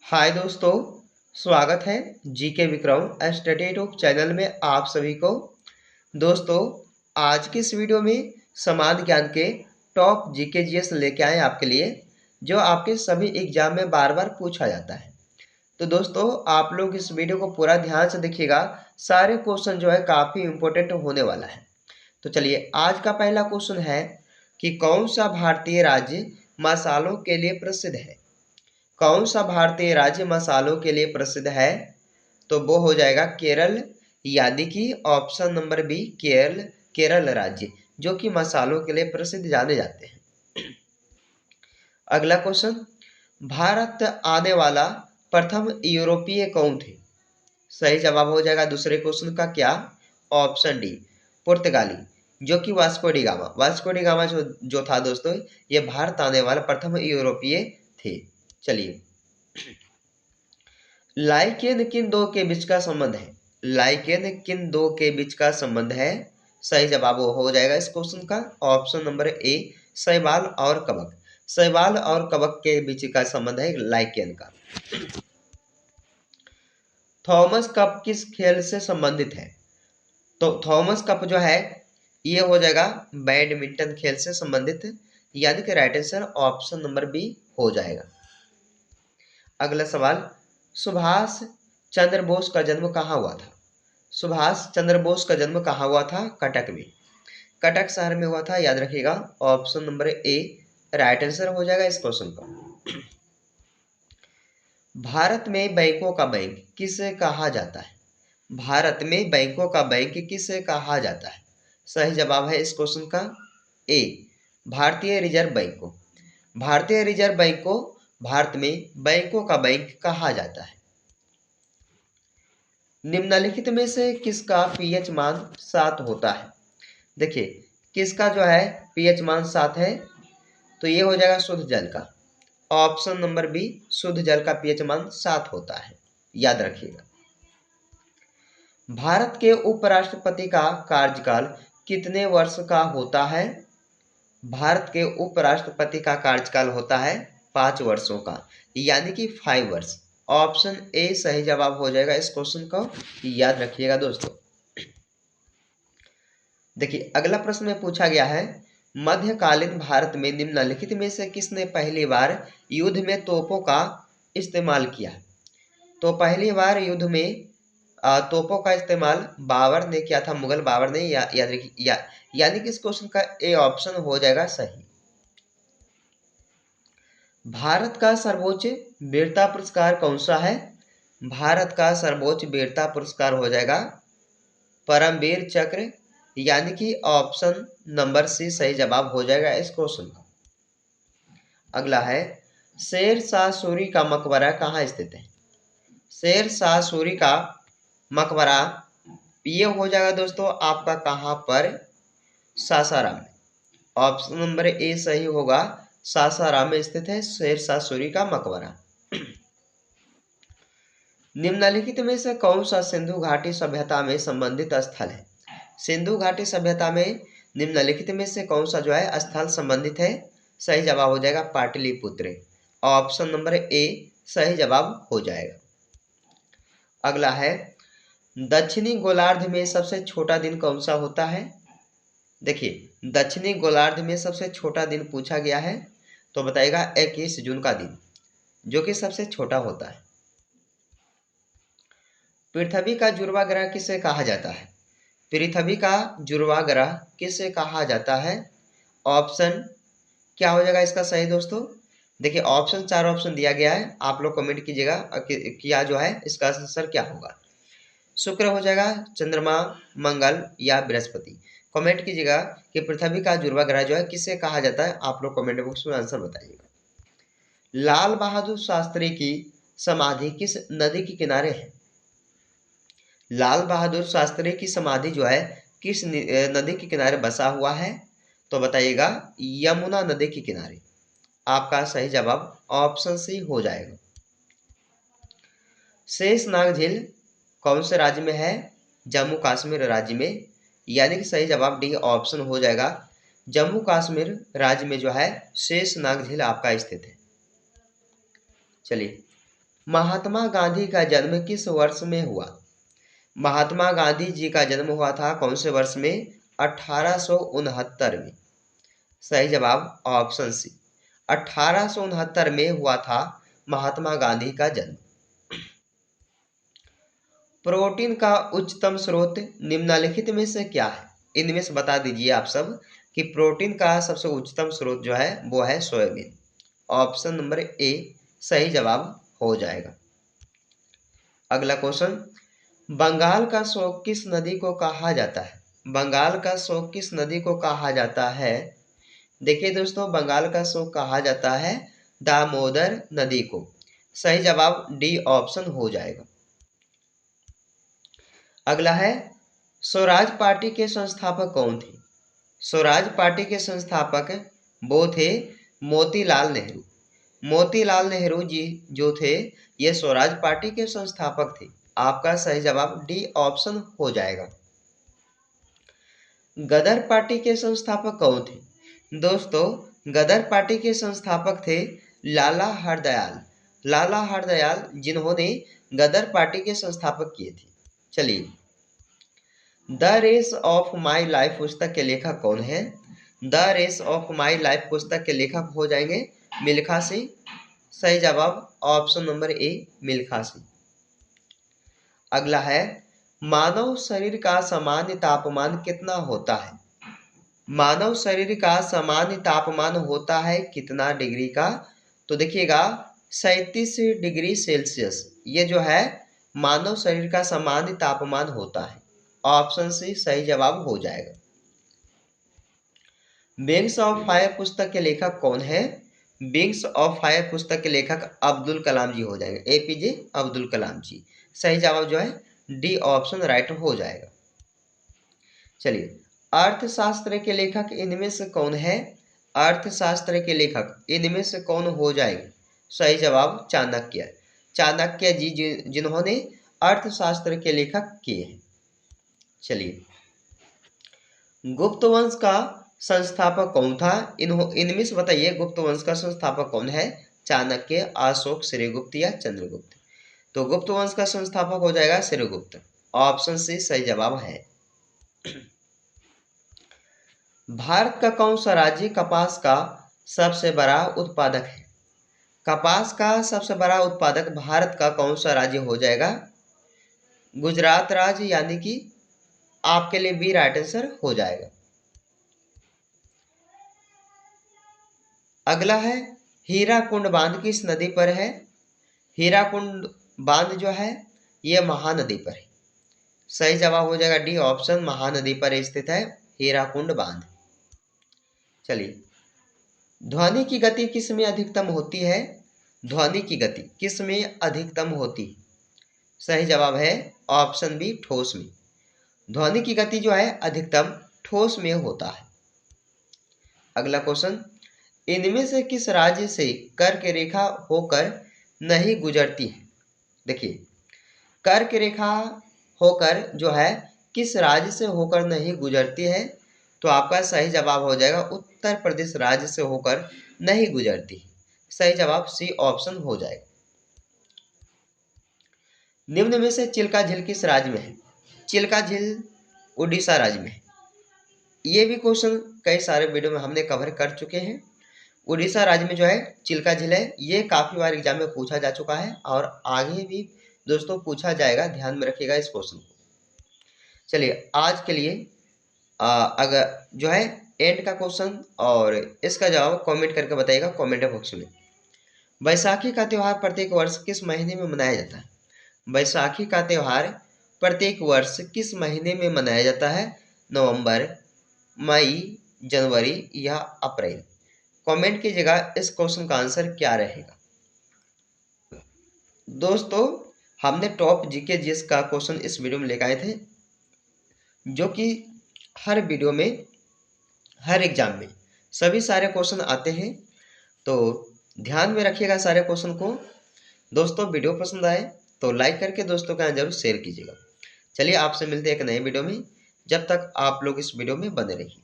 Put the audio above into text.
हाय दोस्तों, स्वागत है GK Vikram study tube channel में आप सभी को। दोस्तों, आज की इस वीडियो में सामान्य ज्ञान के टॉप जीके जीएस लेके आए आपके लिए, जो आपके सभी एग्जाम में बार बार पूछा जाता है। तो दोस्तों, आप लोग इस वीडियो को पूरा ध्यान से देखिएगा, सारे क्वेश्चन जो है काफ़ी इंपॉर्टेंट होने वाला है। तो चलिए, आज का पहला क्वेश्चन है कि कौन सा भारतीय राज्य मसालों के लिए प्रसिद्ध है। कौन सा भारतीय राज्य मसालों के लिए प्रसिद्ध है? तो वो हो जाएगा केरल, यानी कि option number B Kerala. Kerala राज्य जो कि मसालों के लिए प्रसिद्ध जाने जाते हैं। अगला क्वेश्चन, भारत आने वाला प्रथम यूरोपीय कौन थे? सही जवाब हो जाएगा दूसरे क्वेश्चन का क्या? ऑप्शन डी पुर्तगाली, जो कि Vasco D gamma. Vasco D gamma जो था दोस्तों, ये भारत आने वाला प्रथम यूरोपीय थे। चलिए, लाइकेन किन दो के बीच का संबंध है? लाइकेन किन दो के बीच का संबंध है? सही जवाब हो जाएगा इस क्वेश्चन का ऑप्शन नंबर ए शैवाल और कवक। शैवाल और कवक के बीच का संबंध है लाइकेन का। थॉमस कप किस खेल से संबंधित है? तो थॉमस कप जो है ये हो जाएगा बैडमिंटन खेल से संबंधित, यानी कि right answer option number B हो जाएगा। अगला सवाल, सुभाष चंद्र बोस का जन्म कहाँ हुआ था? सुभाष चंद्र बोस का जन्म कहाँ हुआ था? कटक में। कटक शहर में हुआ था, याद रखिएगा ऑप्शन नंबर ए राइट आंसर हो जाएगा इस क्वेश्चन का। भारत में बैंकों का बैंक किसे कहा जाता है? भारत में बैंकों का बैंक किसे कहा जाता है? सही जवाब है इस क्वेश्चन का ए भारतीय रिजर्व बैंक को। भारतीय रिजर्व बैंक को भारत में बैंकों का बैंक कहा जाता है। निम्नलिखित में से किसका पीएच मान 7 होता है? देखिए, किसका जो है पीएच मान 7 है? तो ये हो जाएगा शुद्ध जल का। ऑप्शन नंबर बी शुद्ध जल का पीएच मान 7 होता है, याद रखिएगा। भारत के उपराष्ट्रपति का कार्यकाल कितने वर्ष का होता है? भारत के उपराष्ट्रपति का कार्यकाल होता है 5 वर्षों का, यानी कि 5 वर्ष। ऑप्शन ए सही जवाब हो जाएगा इस क्वेश्चन को, याद रखिएगा दोस्तों। देखिए, अगला प्रश्न में पूछा गया है, मध्यकालीन भारत में निम्नलिखित में से किसने पहली बार युद्ध में तोपों का इस्तेमाल किया? तो पहली बार युद्ध में तोपों का इस्तेमाल बाबर ने किया था, मुगल बाबर ने। याद रखिए, यानी कि इस क्वेश्चन का ए ऑप्शन हो जाएगा सही। भारत का सर्वोच्च वीरता पुरस्कार कौन सा है? भारत का सर्वोच्च वीरता पुरस्कार हो जाएगा परमवीर चक्र, यानी कि ऑप्शन नंबर सी सही जवाब हो जाएगा इस क्वेश्चन का। अगला है, शेर शाह सूरी का मकबरा कहाँ स्थित है? शेर शाह सूरी का मकबरा ये हो जाएगा दोस्तों आपका कहाँ पर? सासाराम में। ऑप्शन नंबर ए सही होगा, सासाराम में स्थित है शेर शाह सूरी का मकबरा। निम्नलिखित में से कौन सा सिंधु घाटी सभ्यता में संबंधित स्थल है? सिंधु घाटी सभ्यता में निम्नलिखित में से कौन सा जो है स्थल संबंधित है? सही जवाब हो जाएगा पाटलिपुत्र। ऑप्शन नंबर ए सही जवाब हो जाएगा। अगला है, दक्षिणी गोलार्ध में सबसे छोटा दिन कौन सा होता है? देखिए, दक्षिणी गोलार्ध में सबसे छोटा दिन पूछा गया है, तो बताइएगा 21 जून का दिन, जो कि सबसे छोटा होता है। पृथ्वी का जुड़वा ग्रह किसे कहा जाता है? पृथ्वी का जुड़वा ग्रह किसे कहा जाता है? ऑप्शन क्या हो जाएगा इसका सही दोस्तों? देखिए, ऑप्शन 4 ऑप्शन दिया गया है, आप लोग कमेंट कीजिएगा क्या जो है इसका आंसर क्या होगा। शुक्र हो जाएगा, चंद्रमा, मंगल या बृहस्पति। कमेंट कीजिएगा कि पृथ्वी का जुड़वा ग्रह जो है किसे कहा जाता है, आप लोग कमेंट बॉक्स में आंसर बताइएगा। लाल बहादुर शास्त्री की समाधि किस नदी के किनारे है? लाल बहादुर शास्त्री की समाधि जो है किस नदी के किनारे बसा हुआ है? तो बताइएगा यमुना नदी के किनारे। आपका सही जवाब ऑप्शन सी हो जाएगा। शेषनाग झील कौन से राज्य में है? जम्मू कश्मीर राज्य में, यानी कि सही जवाब डी ऑप्शन हो जाएगा। जम्मू कश्मीर राज्य में जो है शेषनाग झील आपका स्थित है। चलिए, महात्मा गांधी का जन्म किस वर्ष में हुआ? महात्मा गांधी जी का जन्म हुआ था कौन से वर्ष में? 1869 में। सही जवाब ऑप्शन सी, 1869 में हुआ था महात्मा गांधी का जन्म। प्रोटीन का उच्चतम स्रोत निम्नलिखित में से क्या है? इनमें से बता दीजिए आप सब कि प्रोटीन का सबसे उच्चतम स्रोत जो है वो है सोयाबीन। ऑप्शन नंबर ए सही जवाब हो जाएगा। अगला क्वेश्चन, बंगाल का शोक किस नदी को कहा जाता है? बंगाल का शोक किस नदी को कहा जाता है? देखिए दोस्तों, बंगाल का शोक कहा जाता है दामोदर नदी को। सही जवाब डी ऑप्शन हो जाएगा। अगला है, स्वराज पार्टी के संस्थापक कौन थे? स्वराज पार्टी के संस्थापक वो थे मोतीलाल नेहरू। मोतीलाल नेहरू जी जो थे ये स्वराज पार्टी के संस्थापक थे। आपका सही जवाब डी ऑप्शन हो जाएगा। गदर पार्टी के संस्थापक कौन थे? दोस्तों, गदर पार्टी के संस्थापक थे लाला हरदयाल। लाला हरदयाल जिन्होंने गदर पार्टी के संस्थापक किए थे। चलिए, the race of my life पुस्तक के लेखक कौन है? The race of my life पुस्तक के लेखक हो जाएंगे मिल्खा सिंह। सही जवाब option number A Milkha Singh. अगला है, मानव शरीर का सामान्य तापमान कितना होता है? मानव शरीर का सामान्य तापमान होता है कितना डिग्री का? तो देखिएगा 37 डिग्री सेल्सियस ये जो है मानव शरीर का सामान्य तापमान होता है। ऑप्शन सी सही जवाब हो जाएगा। विंग्स ऑफ फायर पुस्तक के लेखक कौन है? विंग्स ऑफ फायर पुस्तक के लेखक अब्दुल कलाम जी हो जाएंगे, एपीजे अब्दुल कलाम जी। सही जवाब जो है डी ऑप्शन राइट हो जाएगा। चलिए, अर्थशास्त्र के लेखक इनमें से कौन है? अर्थशास्त्र के लेखक इनमें से कौन हो जाएंगे? सही जवाब चाणक्य। चाणक्य जी जिन्होंने अर्थशास्त्र के लेखक किए हैं। चलिए, गुप्त वंश का संस्थापक कौन था? इनमें से बताइए गुप्त वंश का संस्थापक कौन है? चाणक्य, अशोक, श्रीगुप्त या चंद्रगुप्त? तो गुप्त वंश का संस्थापक हो जाएगा श्रीगुप्त। ऑप्शन सी सही जवाब है। भारत का कौन सा राज्य कपास का सबसे बड़ा उत्पादक है? कपास का सबसे बड़ा उत्पादक भारत का कौन सा राज्य हो जाएगा? गुजरात राज्य, यानी कि आपके लिए बी राइट आंसर हो जाएगा। अगला है, हीराकुंड बांध किस नदी पर है? हीराकुंड बांध जो है ये महानदी पर है। सही जवाब हो जाएगा डी ऑप्शन, महानदी पर स्थित है हीराकुंड बांध। चलिए, ध्वनि की गति किस में अधिकतम होती है? ध्वनि की गति किस में अधिकतम होती है? सही जवाब है ऑप्शन बी, ठोस में। ध्वनि की गति जो है अधिकतम ठोस में होता है। अगला क्वेश्चन, इनमें से किस राज्य से कर्क रेखा होकर नहीं गुजरती है? देखिए, कर्क रेखा होकर जो है किस राज्य से होकर नहीं गुजरती है? तो आपका सही जवाब हो जाएगा उत्तर प्रदेश राज्य से होकर नहीं गुजरती है। सही जवाब सी ऑप्शन हो जाएगा। निम्न में से चिल्का झील किस राज्य में है? चिल्का झील उड़ीसा राज्य में है। ये भी क्वेश्चन कई सारे वीडियो में हमने कवर कर चुके हैं। उड़ीसा राज्य में जो है चिल्का झील है। ये काफ़ी बार एग्जाम में पूछा जा चुका है और आगे भी दोस्तों पूछा जाएगा, ध्यान में रखिएगा इस क्वेश्चन को। चलिए, आज के लिए अगर जो है एंड का क्वेश्चन और इसका जवाब कमेंट करके बताइएगा कमेंट बॉक्स में। बैसाखी का त्यौहार प्रत्येक वर्ष किस महीने में मनाया जाता है? बैसाखी का त्यौहार प्रत्येक वर्ष किस महीने में मनाया जाता है? नवंबर, मई, जनवरी या अप्रैल? कमेंट कीजिएगा इस क्वेश्चन का आंसर क्या रहेगा। दोस्तों, हमने टॉप जीके जीएस का क्वेश्चन इस वीडियो में लेकर आए थे, जो कि हर वीडियो में हर एग्जाम में सभी सारे क्वेश्चन आते हैं, तो ध्यान में रखिएगा सारे क्वेश्चन को। दोस्तों, वीडियो पसंद आए तो लाइक करके दोस्तों के यहाँ जरूर शेयर कीजिएगा। चलिए, आपसे मिलते हैं एक नए वीडियो में। जब तक आप लोग इस वीडियो में बने रहिए।